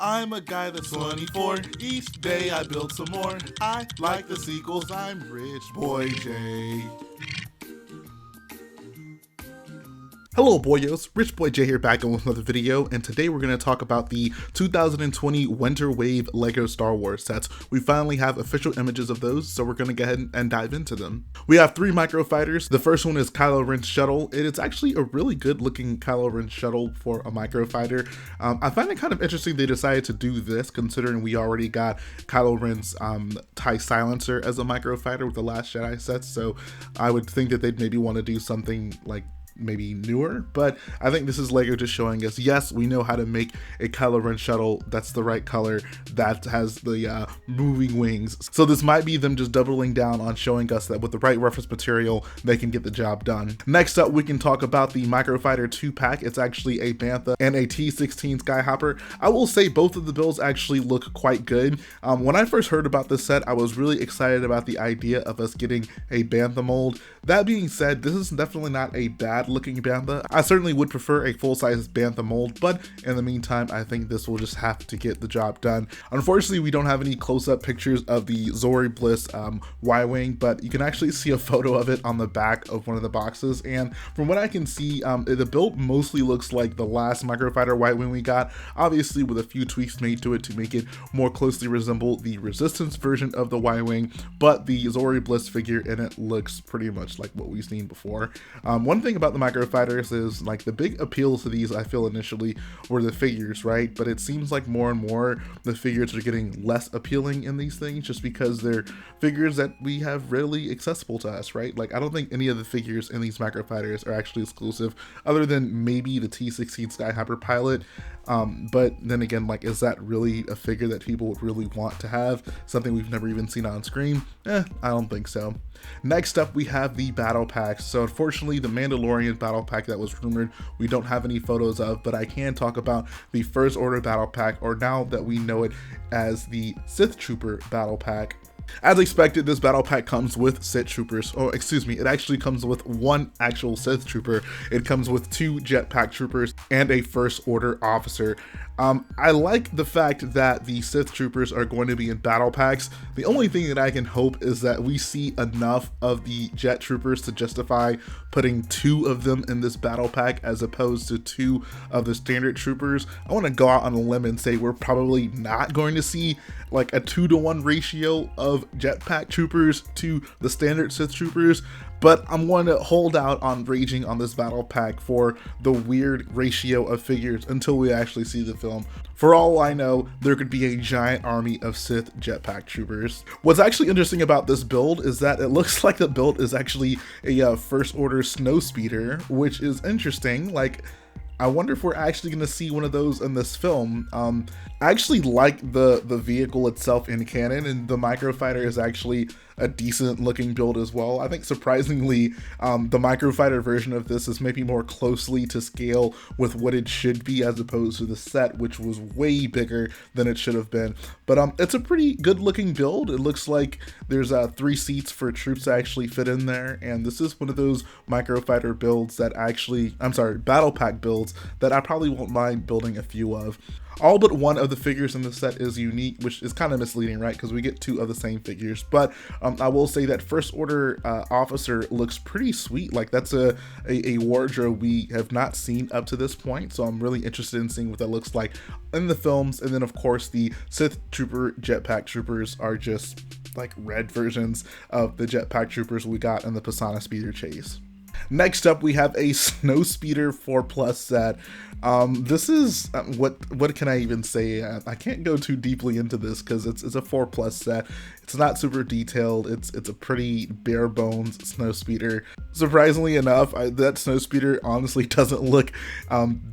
I'm a guy that's 24. Each day I build some more. I like the sequels. I'm Rich Boy J. Hello boyos, Rich Boy J here back on with another video, and today we're going to talk about the 2020 Winter Wave LEGO Star Wars sets. We finally have official images of those, so we're going to go ahead and dive into them. We have 3 microfighters. The first one is Kylo Ren's shuttle. It is actually a really good looking Kylo Ren shuttle for a microfighter. I find it kind of interesting they decided to do this, considering we already got Kylo Ren's TIE Silencer as a microfighter with the Last Jedi sets, so I would think that they'd maybe want to do something like maybe newer, but I think this is LEGO just showing us, yes, we know how to make a Kylo Ren shuttle that's the right color, that has the moving wings. So this might be them just doubling down on showing us that with the right reference material, they can get the job done. Next up, we can talk about the Microfighter 2-pack. It's actually a Bantha and a T-16 Skyhopper. I will say both of the builds actually look quite good. When I first heard about this set, I was really excited about the idea of us getting a Bantha mold. That being said, this is definitely not a bad looking Bantha. I certainly would prefer a full-size Bantha mold, but in the meantime, I think this will just have to get the job done. Unfortunately, we don't have any close-up pictures of the Zori Bliss Y-Wing, but you can actually see a photo of it on the back of one of the boxes, and from what I can see, the build mostly looks like the last Microfighter Y-Wing we got, obviously with a few tweaks made to it to make it more closely resemble the Resistance version of the Y-Wing, but the Zori Bliss figure in it looks pretty much like what we've seen before. One thing about the microfighters is, like, the big appeal to these, I feel initially, were the figures, right? But it seems like more and more the figures are getting less appealing in these things, just because they're figures that we have readily accessible to us, right? Like, I don't think any of the figures in these microfighters are actually exclusive, other than maybe the T-16 Skyhopper pilot. But then again, like, is that really a figure that people would really want to have? Something we've never even seen on screen? I don't think so. Next up, we have the battle packs. So unfortunately, the Mandalorian battle pack that was rumored, we don't have any photos of, but I can talk about the First Order battle pack, or now that we know it as the Sith Trooper battle pack. As expected, this battle pack comes with Sith Troopers, or excuse me, it actually comes with one actual Sith Trooper. It comes with 2 Jetpack Troopers and a First Order officer. I like the fact that the Sith Troopers are going to be in battle packs. The only thing that I can hope is that we see enough of the Jet Troopers to justify putting 2 of them in this battle pack as opposed to 2 of the standard troopers. I want to go out on a limb and say we're probably not going to see like a 2-to-1 ratio of Jetpack Troopers to the standard Sith Troopers, but I'm going to hold out on raging on this battle pack for the weird ratio of figures until we actually see the film. For all I know, there could be a giant army of Sith Jetpack Troopers. What's actually interesting about this build is that it looks like the build is actually a First Order Snowspeeder, which is interesting. Like, I wonder if we're actually going to see one of those in this film. I actually like the vehicle itself in canon, and the microfighter is actually a decent looking build as well. I think surprisingly, the microfighter version of this is maybe more closely to scale with what it should be as opposed to the set, which was way bigger than it should have been. But it's a pretty good looking build. It looks like there's 3 seats for troops to actually fit in there, and this is one of those microfighter builds that actually, battle pack builds that I probably won't mind building a few of. All but one of the figures in the set is unique, which is kind of misleading, right? Because we get 2 of the same figures. But I will say that First Order officer looks pretty sweet. Like, that's a wardrobe we have not seen up to this point. So I'm really interested in seeing what that looks like in the films. And then, of course, the Sith Trooper Jetpack Troopers are just like red versions of the Jetpack Troopers we got in the Pisana Speeder Chase. Next up, we have a Snowspeeder 4+ set. This is what can I even say? I can't go too deeply into this because it's a 4+ set. It's not super detailed. It's a pretty bare bones Snowspeeder. Surprisingly enough, that Snowspeeder honestly doesn't look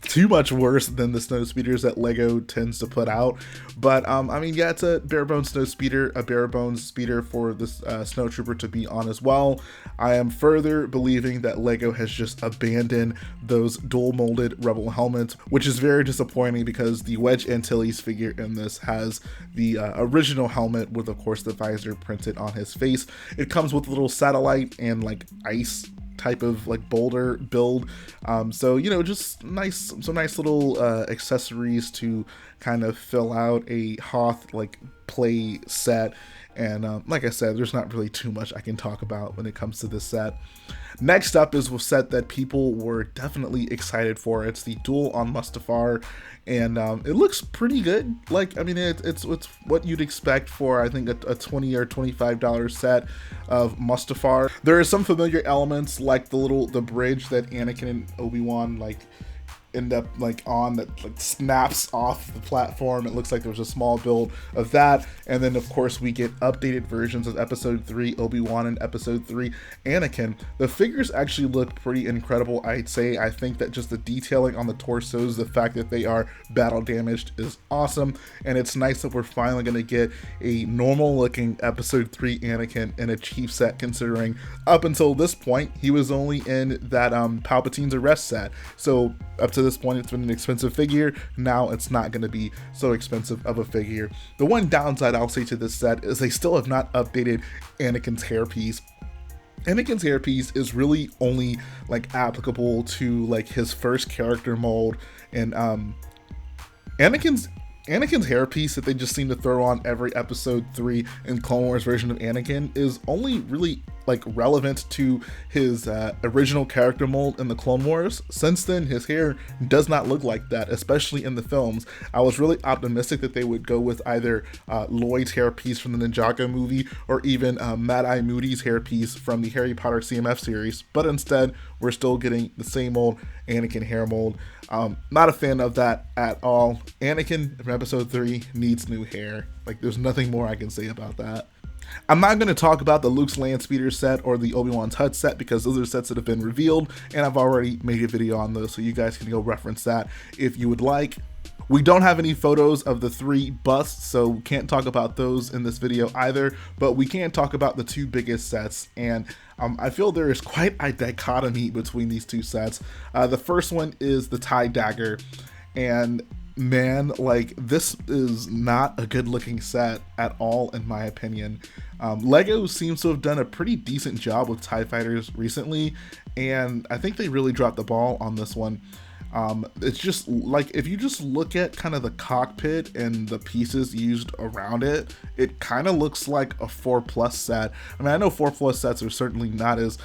too much worse than the Snowspeeders that LEGO tends to put out. But I mean, yeah, it's a bare bones Snowspeeder, a bare bones speeder for this Snow Trooper to be on as well. I am further believing that LEGO has just abandoned those dual molded Rebel helmets, which is very disappointing because the Wedge Antilles figure in this has the original helmet with, of course, the visor printed on his face. It comes with a little satellite and like ice type of like boulder build. So, you know, just some nice little accessories to kind of fill out a Hoth like play set. And like I said, there's not really too much I can talk about when it comes to this set. Next up is a set that people were definitely excited for. It's the Duel on Mustafar, and it looks pretty good. Like, I mean, it's what you'd expect for, I think, a $20 or $25 set of Mustafar. There are some familiar elements, like the bridge that Anakin and Obi-Wan like end up like on, that like snaps off the platform. It looks like there's a small build of that, and then of course we get updated versions of episode 3 Obi-Wan and episode 3 Anakin. The figures actually look pretty incredible, I'd say. I think that just the detailing on the torsos, the fact that they are battle damaged, is awesome, and it's nice that we're finally going to get a normal looking episode 3 Anakin in a chief set, considering up until this point he was only in that Palpatine's arrest set. So up to this point it's been an expensive figure. Now it's not going to be so expensive of a figure. The one downside I'll say to this set is they still have not updated Anakin's hairpiece. Anakin's hairpiece is really only like applicable to like his first character mold, and Anakin's hairpiece that they just seem to throw on every episode 3 in Clone Wars version of Anakin is only really like relevant to his original character mold in the Clone Wars. Since then, his hair does not look like that, especially in the films. I was really optimistic that they would go with either Lloyd's hairpiece from the Ninjago movie, or even Mad-Eye Moody's hairpiece from the Harry Potter CMF series, but instead we're still getting the same old Anakin hair mold. Not a fan of that at all. Anakin from episode 3 needs new hair. Like, there's nothing more I can say about that. I'm not going to talk about the Luke's Landspeeder set or the Obi-Wan's Hut set, because those are sets that have been revealed, and I've already made a video on those, so you guys can go reference that if you would like. We don't have any photos of the 3 busts, so can't talk about those in this video either, but we can talk about the 2 biggest sets, and I feel there is quite a dichotomy between these 2 sets. The first one is the TIE Dagger, and man, like, this is not a good looking set at all in my opinion. Lego seems to have done a pretty decent job with TIE fighters recently, and I think they really dropped the ball on this one. It's just like, if you just look at kind of the cockpit and the pieces used around it, it kind of looks like a 4+ set. I mean, I know 4+ sets are certainly not as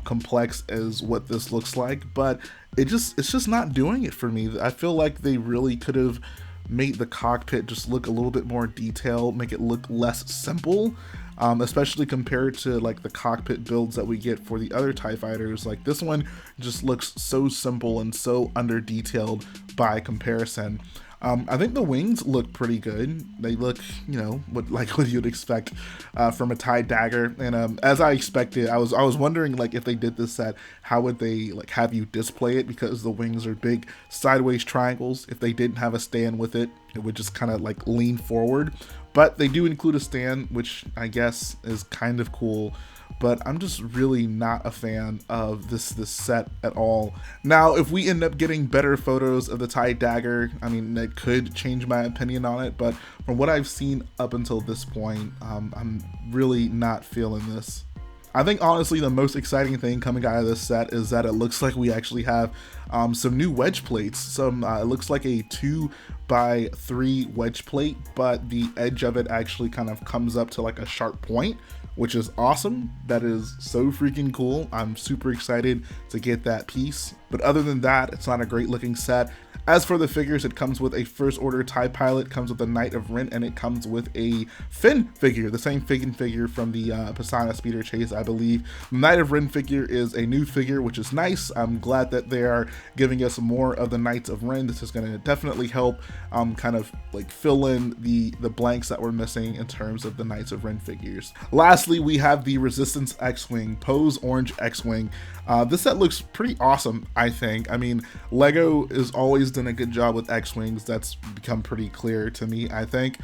complex as what this looks like, but it's just not doing it for me. I feel like they really could have made the cockpit just look a little bit more detailed, make it look less simple. Especially compared to like the cockpit builds that we get for the other TIE fighters. Like, this one just looks so simple and so under detailed by comparison. I think the wings look pretty good. They look, you know, what you'd expect from a TIE Dagger. And as I expected, I was wondering, like, if they did this set, how would they like have you display it, because the wings are big sideways triangles. If they didn't have a stand with it, it would just kind of like lean forward. But they do include a stand, which I guess is kind of cool. But I'm just really not a fan of this set at all. Now, if we end up getting better photos of the TIE Dagger, I mean, that could change my opinion on it. But from what I've seen up until this point, I'm really not feeling this. I think honestly the most exciting thing coming out of this set is that it looks like we actually have some new wedge plates. It looks like a 2x3 wedge plate, but the edge of it actually kind of comes up to like a sharp point, which is awesome. That is so freaking cool. I'm super excited to get that piece. But other than that, it's not a great looking set. As for the figures, it comes with a First Order TIE Pilot, comes with a Knight of Ren, and it comes with a Finn figure, the same figure from the Pisana Speeder Chase, I believe. The Knight of Ren figure is a new figure, which is nice. I'm glad that they are giving us more of the Knights of Ren. This is going to definitely help kind of like fill in the blanks that we're missing in terms of the Knights of Ren figures. Lastly, we have the Resistance X-Wing, Poe's Orange X-Wing. This set looks pretty awesome, I think. I mean, Lego has always done a good job with X-Wings. That's become pretty clear to me, I think.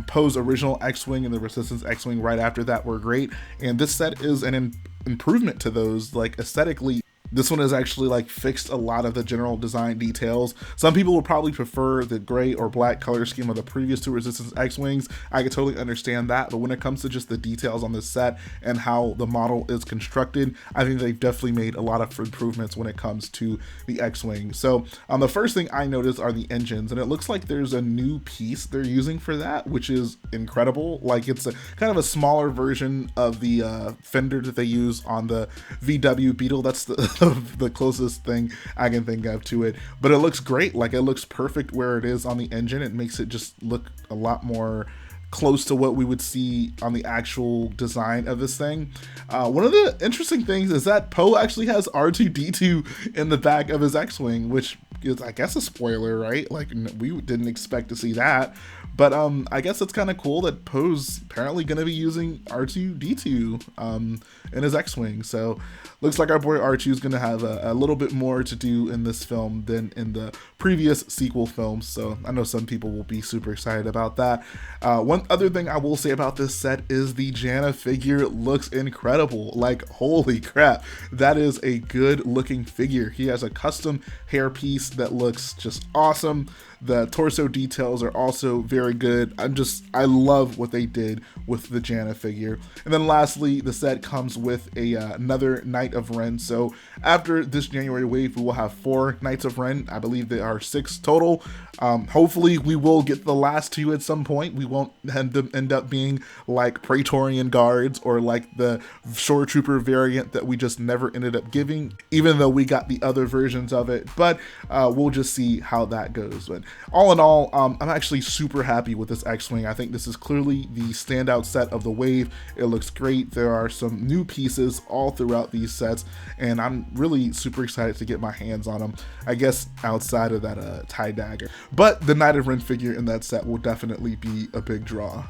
Poe's original X-Wing and the Resistance X-Wing right after that were great, and this set is an improvement to those. Like, aesthetically, This one has actually like fixed a lot of the general design details. Some people would probably prefer the gray or black color scheme of the previous two Resistance X-Wings. I could totally understand that, but when it comes to just the details on this set and how the model is constructed, I think they've definitely made a lot of improvements when it comes to the X-Wing. So the first thing I noticed are the engines, and it looks like there's a new piece they're using for that, which is incredible. Like it's a kind of a smaller version of the fender that they use on the VW Beetle. That's the closest thing I can think of to it, but it looks great. Like it looks perfect where it is on the engine. It makes it just look a lot more close to what we would see on the actual design of this thing. One of the interesting things is that Poe actually has R2-D2 in the back of his X-Wing, which is, I guess, a spoiler, right? Like we didn't expect to see that, but I guess it's kind of cool that Poe's apparently going to be using R2-D2 in his X-Wing. So looks like our boy R2 is going to have a little bit more to do in this film than in the previous sequel films. So I know some people will be super excited about that. One other thing I will say about this set is the Jannah figure looks incredible. Like, holy crap, that is a good looking figure. He has a custom hairpiece that looks just awesome. The torso details are also very good. I love what they did with the Jannah figure. And then lastly, the set comes with another Knight of Ren. So after this January wave, we will have 4 Knights of Ren. I believe there are 6 total. Hopefully we will get the last 2 at some point. We won't end up being like Praetorian Guards or like the Shore Trooper variant that we just never ended up giving, even though we got the other versions of it. But we'll just see how that goes. But all in all, I'm actually super happy with this X-Wing. I think this is clearly the standout set of the wave. It looks great. There are some new pieces all throughout these sets, and I'm really super excited to get my hands on them, I guess outside of that TIE dagger. But the Knight of Ren figure in that set will definitely be a big draw.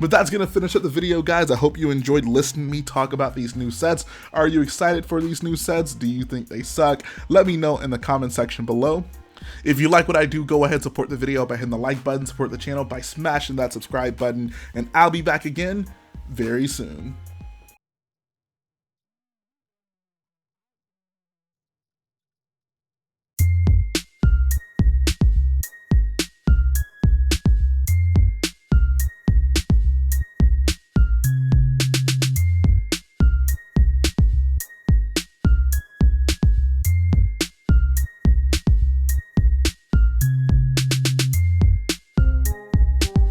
But that's going to finish up the video, guys. I hope you enjoyed listening to me talk about these new sets. Are you excited for these new sets? Do you think they suck? Let me know in the comment section below. If you like what I do, go ahead and support the video by hitting the like button, support the channel by smashing that subscribe button, and I'll be back again very soon.